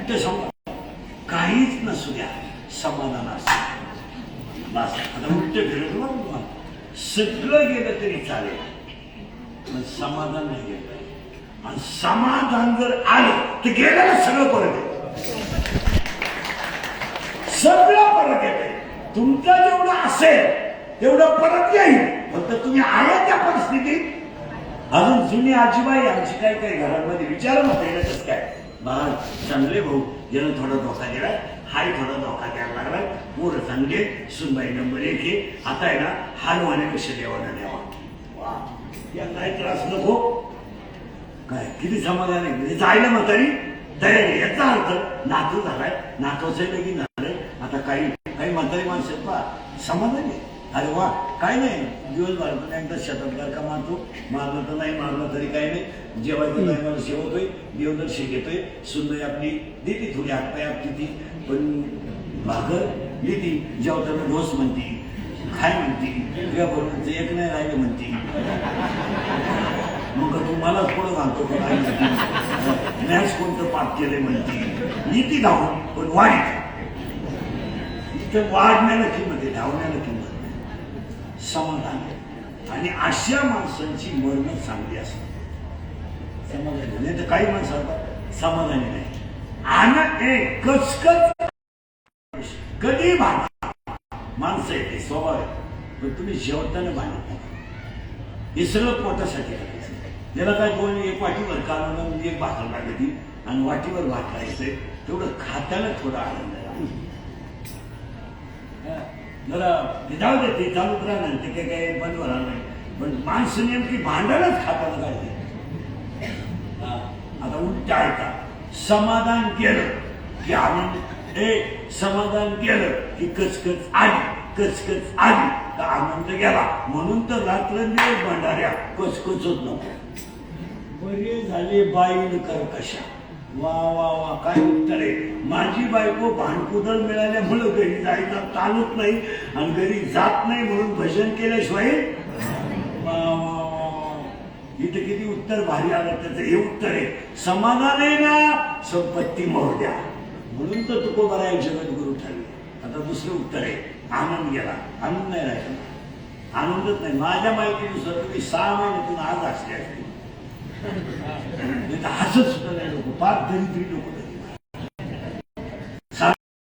कुठं सांगा काहीच नसू द्या, समाधान असतं. बस आता उलट फिरत बघ तुम्हाला, सगळं गेलं तरी चालेल पण समाधान नाही गेलं पाहिजे. आणि समाधान जर आलं तर गेलं सगळं परत येतं, सगळं परत येते. तुमचं जेवढं असेल तेवढं परत येईल. फक्त तुम्ही आले त्या परिस्थितीत. अजून जुनी आजीबाई आमची काय काय घरांमध्ये विचार नव्हते कसं काय बाळ चांगले भाऊ यानं थोडा धोका दिला, हाय थोडा धोका द्यायला लागला, मोर चांगले सुनबाई नंबर 1 आहे. आता आहे ना हाल होण्यापेक्षा देवाला द्यावा. वा या काय त्रास नको काय किती समाधान आहे. म्हणजे जायला म्हातारी तयारी, याचा अर्थ नातू झालाय, नातूचं लगीन झालंय. आता काही काही म्हातारी माणसं पहा समाधान आहे. अरे वा काय नाही, दिवसभरातून एकदा शेतात का मारतो, मारलं तर नाही मारलं तरी काही नाही, जेवायचं टायमाला जेवतोय, देवदर्शन घेतोय, सुंदर आपली देते थोडी हातपाय आपली ती पण भाकर देते. जेवताना ढोस म्हणती, काय म्हणती, तुझ्या बरोबर एक नाही राहिलं म्हणती, मग तू मलाच पुढं घालतो का नाही म्हणती, मॅच कोणतं पाप केलंय म्हणती. नीती धावून पण वाढीत इथं वाढण्याला किंमत आहे, धावण्याला किंमत समाधान आहे. आणि अशा माणसांची मरणं चांगली असतात. समाधानी नाही तर काही माणसं असतात समाधानी नाही. आणि कचकच कधी भांडा माणसं येते स्वभाव आहे, पण तुम्ही जेवताना भांडत नका. हे सगळं पोटासाठी करायचं. ज्याला काय दोन एक वाटीवर कालवण म्हणजे एक भाकर लागली आणि वाटीवर भात खायचंय, तेवढं खाताना थोडा आनंद आहे. जरा जाऊ दे ते चालूच राहणार, ते काही काही बंद होणार नाही. पण माणसं नेमकी भांडणच खाताना काय आता उलट आहे का, समाधान केलं की आनंद, समाधान केलं की कचकच आली, कचकच आली तर आनंद गेला. म्हणून तर रात्रंदिवस भांडाऱ्या कचकचच नको. बरे झाले बाईन कर्कशा. वा वा वा काय उत्तर आहे. माझी बायको भांडकुदळ मिळाल्यामुळं घरी जायचा चालत नाही आणि घरी जात नाही म्हणून भजन केल्याशिवाय. वा वा वा इथं किती उत्तर भारी आलं. त्याचं हे उत्तर आहे, समाधान आहे ना संपत्ती मोह द्या. म्हणून तर तुकोबारा एक जगद्गुरु ठरले. आता दुसरं उत्तर आहे, आनंद गेला. आनंद नाही राहिला, आनंदच नाही. माझ्या माहितीनुसार तुम्ही 6 महिन्यातून आज असले असते, हसत सुद्धा नाही लोक, फार दरिद्री लोक.